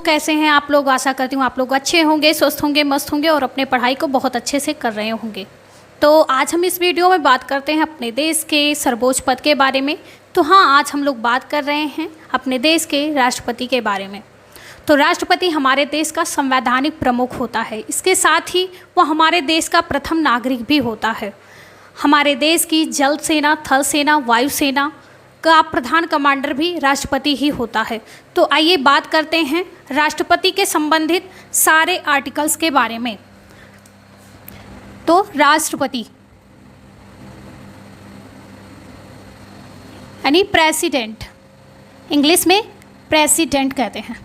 कैसे हैं आप लोग। आशा करती हूँ आप लोग अच्छे होंगे, स्वस्थ होंगे, मस्त होंगे और अपने पढ़ाई को बहुत अच्छे से कर रहे होंगे। तो आज हम इस वीडियो में बात करते हैं अपने देश के सर्वोच्च पद के बारे में। तो हाँ, आज हम लोग बात कर रहे हैं अपने देश के राष्ट्रपति के बारे में। तो राष्ट्रपति हमारे देश का संवैधानिक प्रमुख होता है, इसके साथ ही वो हमारे देश का प्रथम नागरिक भी होता है। हमारे देश की जल सेना, थल सेना, वायु सेना का प्रधान कमांडर भी राष्ट्रपति ही होता है। तो आइए बात करते हैं राष्ट्रपति के संबंधित सारे आर्टिकल्स के बारे में। तो राष्ट्रपति यानी प्रेसिडेंट, इंग्लिश में प्रेसिडेंट कहते हैं।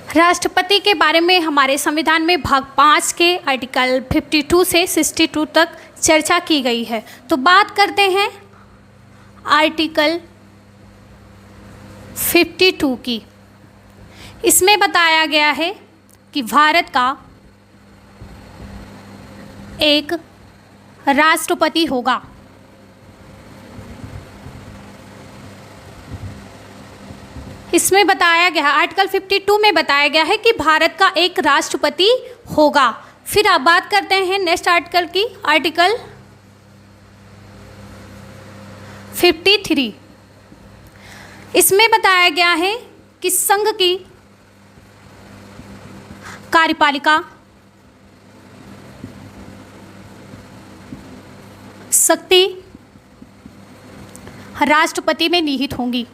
राष्ट्रपति के बारे में हमारे संविधान में भाग 5 के आर्टिकल 52 से 62 तक चर्चा की गई है। तो बात करते हैं आर्टिकल 52 की। इसमें बताया गया है कि भारत का एक राष्ट्रपति होगा। इसमें बताया गया, आर्टिकल 52 में बताया गया है कि भारत का एक राष्ट्रपति होगा। फिर आप बात करते हैं नेक्स्ट आर्टिकल की, आर्टिकल 53। इसमें बताया गया है कि संघ की कार्यपालिका शक्ति राष्ट्रपति में निहित होंगी।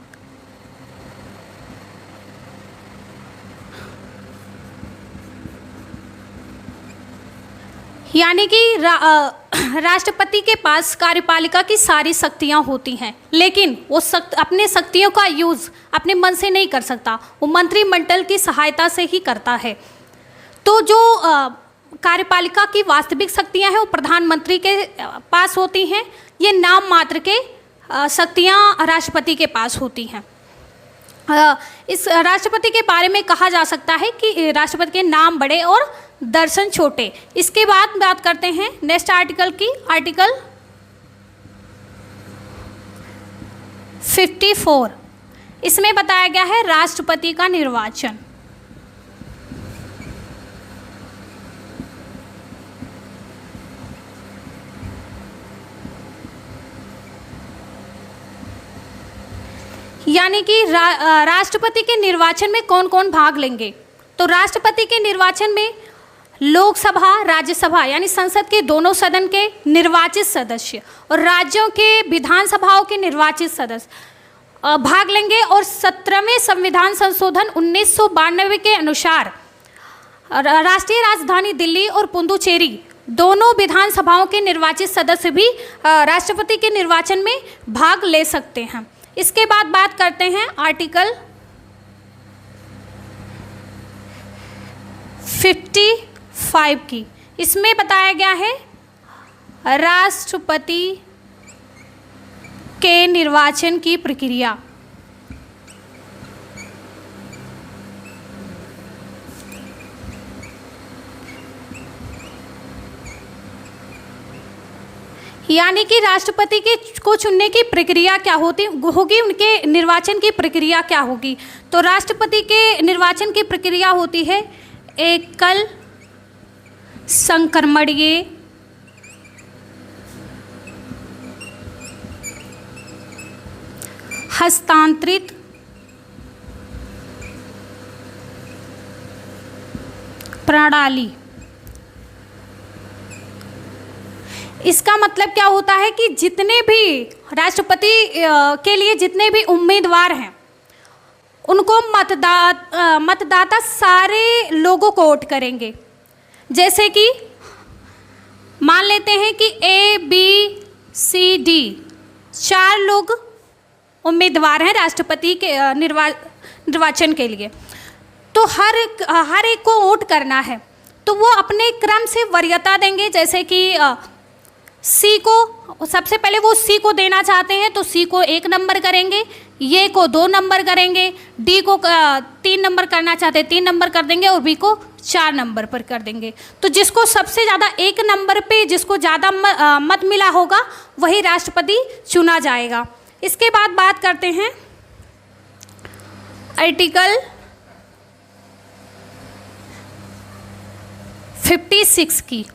यानी कि राष्ट्रपति के पास कार्यपालिका की सारी शक्तियां होती हैं, लेकिन वो अपने शक्तियों का यूज़ अपने मन से नहीं कर सकता, वो मंत्रिमंडल की सहायता से ही करता है। तो जो कार्यपालिका की वास्तविक शक्तियां हैं वो प्रधानमंत्री के पास होती हैं। ये नाम मात्र के शक्तियां राष्ट्रपति के पास होती हैं। इस राष्ट्रपति के बारे में कहा जा सकता है कि राष्ट्रपति के नाम बड़े और दर्शन छोटे। इसके बाद बात करते हैं नेक्स्ट आर्टिकल की, आर्टिकल 54। इसमें बताया गया है राष्ट्रपति का निर्वाचन। यानी कि राष्ट्रपति के निर्वाचन में कौन कौन भाग लेंगे। तो राष्ट्रपति के निर्वाचन में लोकसभा, राज्यसभा यानी संसद के दोनों सदन के निर्वाचित सदस्य और राज्यों के विधानसभाओं के निर्वाचित सदस्य भाग लेंगे। और 17वें संविधान संशोधन 1992 के अनुसार राष्ट्रीय राजधानी दिल्ली और पुडुचेरी दोनों विधानसभाओं के निर्वाचित सदस्य भी राष्ट्रपति के निर्वाचन में भाग ले सकते हैं। इसके बाद बात करते हैं आर्टिकल 55 की। इसमें बताया गया है राष्ट्रपति के निर्वाचन की प्रक्रिया। यानी कि राष्ट्रपति के को चुनने की प्रक्रिया क्या होगी, उनके निर्वाचन की प्रक्रिया क्या होगी। तो राष्ट्रपति के निर्वाचन की प्रक्रिया होती है एकल संक्रमणीय हस्तांतरित प्रणाली। इसका मतलब क्या होता है कि जितने भी राष्ट्रपति के लिए जितने भी उम्मीदवार हैं उनको मतदाता सारे लोगों को वोट करेंगे। जैसे कि मान लेते हैं कि ABCD 4 लोग उम्मीदवार हैं राष्ट्रपति के निर्वाचन के लिए। तो हर एक को वोट करना है, तो वो अपने क्रम से वरीयता देंगे। जैसे कि सी को सबसे पहले वो सी को देना चाहते हैं तो सी को 1 नंबर करेंगे, ए को 2 नंबर करेंगे, डी को 3 नंबर करना चाहते हैं 3 नंबर कर देंगे और बी को 4 नंबर पर कर देंगे। तो जिसको सबसे ज़्यादा 1 नंबर पे जिसको ज़्यादा मत मिला होगा वही राष्ट्रपति चुना जाएगा। इसके बाद बात करते हैं आर्टिकल 56 की।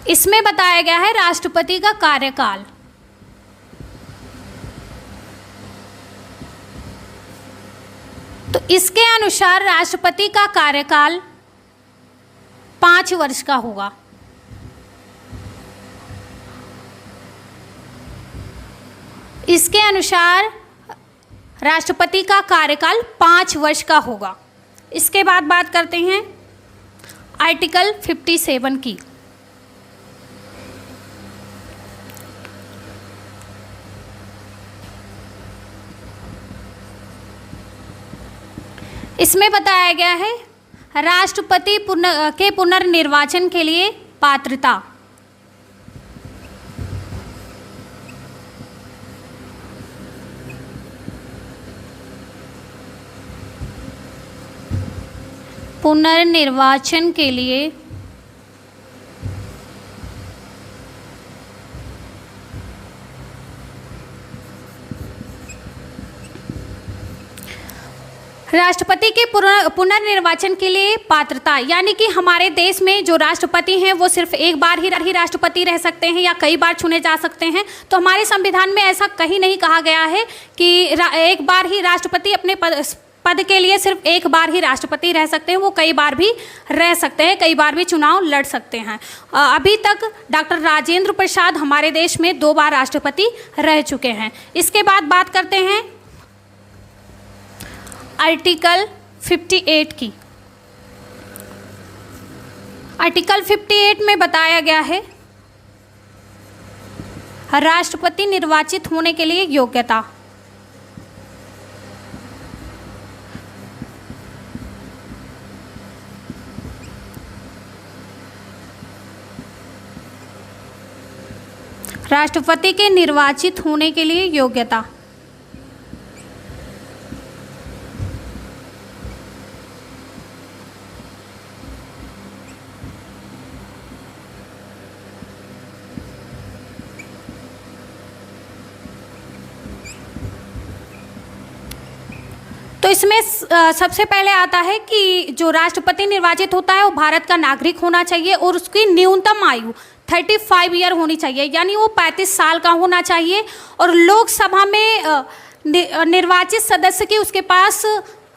इसमें बताया गया है राष्ट्रपति का कार्यकाल। तो इसके अनुसार राष्ट्रपति का कार्यकाल 5 वर्ष का होगा। इसके अनुसार राष्ट्रपति का कार्यकाल 5 वर्ष का होगा। इसके बाद बात करते हैं आर्टिकल 57 की। इसमें बताया गया है राष्ट्रपति के पुनर्निर्वाचन के लिए पात्रता। पुनर्निर्वाचन के लिए राष्ट्रपति के पुनर्निर्वाचन के लिए पात्रता, यानी कि हमारे देश में जो राष्ट्रपति हैं वो सिर्फ एक बार ही राष्ट्रपति रह सकते हैं या कई बार चुने जा सकते हैं। तो हमारे संविधान में ऐसा कहीं नहीं कहा गया है कि एक बार ही राष्ट्रपति अपने पद के लिए सिर्फ एक बार ही राष्ट्रपति रह सकते हैं। वो कई बार भी रह सकते हैं, कई बार भी चुनाव लड़ सकते हैं। अभी तक डॉक्टर राजेंद्र प्रसाद हमारे देश में 2 बार राष्ट्रपति रह चुके हैं। इसके बाद बात करते हैं आर्टिकल 58 की। आर्टिकल 58 में बताया गया है राष्ट्रपति निर्वाचित होने के लिए योग्यता। राष्ट्रपति के निर्वाचित होने के लिए योग्यता। तो इसमें सबसे पहले आता है कि जो राष्ट्रपति निर्वाचित होता है वो भारत का नागरिक होना चाहिए और उसकी न्यूनतम आयु 35 ईयर होनी चाहिए, यानी वो 35 साल का होना चाहिए। और लोकसभा में निर्वाचित सदस्य की उसके पास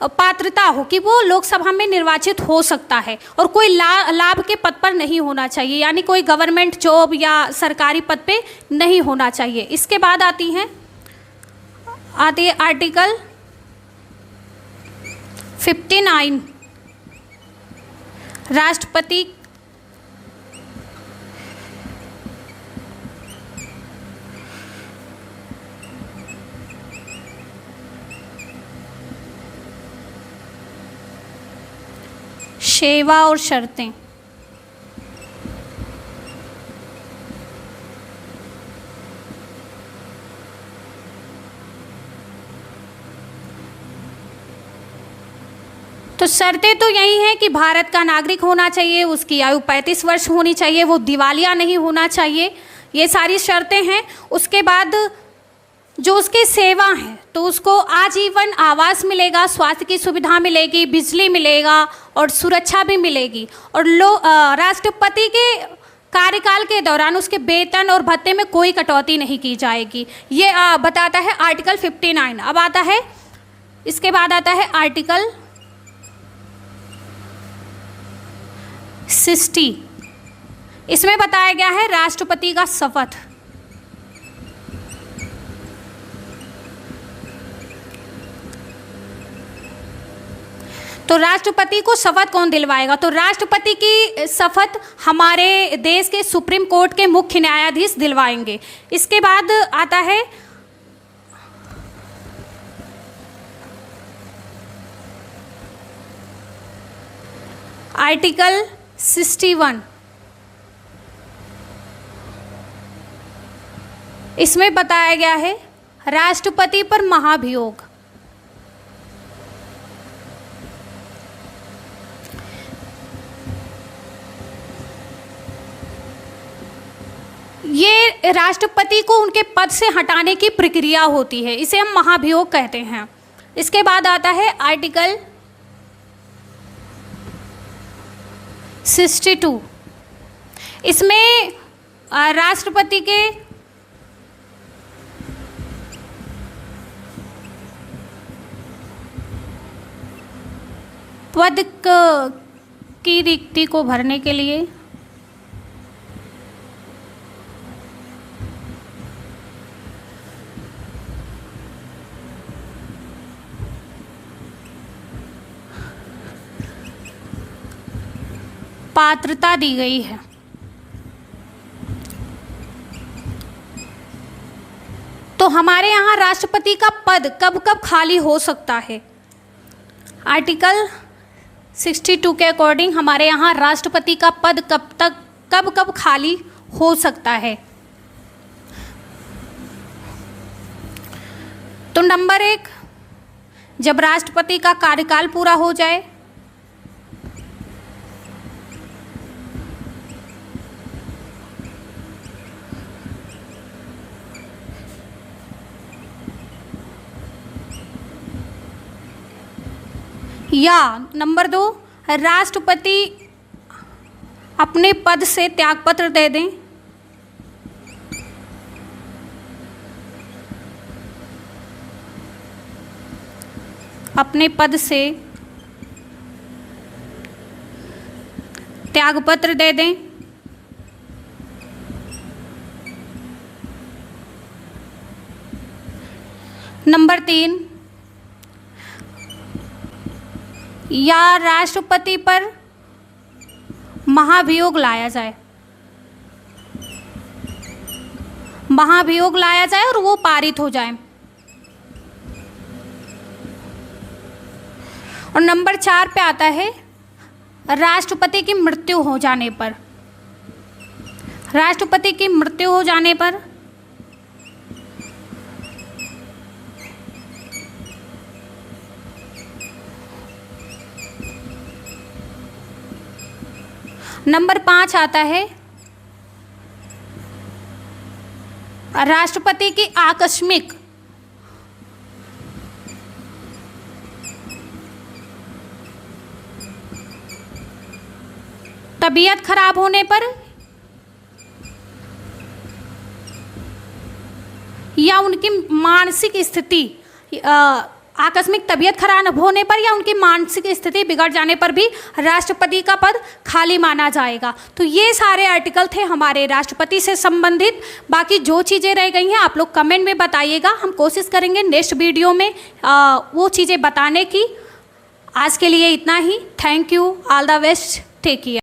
पात्रता हो कि वो लोकसभा में निर्वाचित हो सकता है और कोई लाभ के पद पर नहीं होना चाहिए, यानी कोई गवर्नमेंट जॉब या सरकारी पद पे नहीं होना चाहिए। इसके बाद आती है आर्टिकल 59 राष्ट्रपति सेवा और शर्तें। तो शर्तें तो यही हैं कि भारत का नागरिक होना चाहिए, उसकी आयु 35 वर्ष होनी चाहिए, वो दिवालिया नहीं होना चाहिए, ये सारी शर्तें हैं। उसके बाद जो उसकी सेवा है तो उसको आजीवन आवास मिलेगा, स्वास्थ्य की सुविधा मिलेगी, बिजली मिलेगा और सुरक्षा भी मिलेगी। और राष्ट्रपति के कार्यकाल के दौरान उसके वेतन और भत्ते में कोई कटौती नहीं की जाएगी। ये बताता है आर्टिकल 59। अब आता है, इसके बाद आता है आर्टिकल 60। इसमें बताया गया है राष्ट्रपति का शपथ। तो राष्ट्रपति को शपथ कौन दिलवाएगा? तो राष्ट्रपति की शपथ हमारे देश के सुप्रीम कोर्ट के मुख्य न्यायाधीश दिलवाएंगे। इसके बाद आता है आर्टिकल 61। इसमें बताया गया है राष्ट्रपति पर महाभियोग। ये राष्ट्रपति को उनके पद से हटाने की प्रक्रिया होती है, इसे हम महाभियोग कहते हैं। इसके बाद आता है आर्टिकल 62। इसमें राष्ट्रपति के पद की रिक्ति को भरने के लिए पात्रता दी गई है। तो हमारे यहाँ राष्ट्रपति का पद कब कब खाली हो सकता है? आर्टिकल 62 के अकॉर्डिंग हमारे यहाँ राष्ट्रपति का पद कब कब खाली हो सकता है? तो नंबर 1, जब राष्ट्रपति का कार्यकाल पूरा हो जाए। या नंबर 2, राष्ट्रपति अपने पद से त्यागपत्र दे दें। अपने पद से त्यागपत्र दे दें। नंबर 3, या राष्ट्रपति पर महाभियोग लाया जाए। महाभियोग लाया जाए और वो पारित हो जाए। और नंबर 4 पे आता है राष्ट्रपति की मृत्यु हो जाने पर। राष्ट्रपति की मृत्यु हो जाने पर नंबर 5 आता है राष्ट्रपति की आकस्मिक तबीयत खराब होने पर या उनकी मानसिक स्थिति आकस्मिक तबीयत खराब होने पर या उनकी मानसिक स्थिति बिगड़ जाने पर भी राष्ट्रपति का पद खाली माना जाएगा। तो ये सारे आर्टिकल थे हमारे राष्ट्रपति से संबंधित। बाकी जो चीज़ें रह गई हैं आप लोग कमेंट में बताइएगा, हम कोशिश करेंगे नेक्स्ट वीडियो में वो चीज़ें बताने की। आज के लिए इतना ही। Thank you, all the best, take care.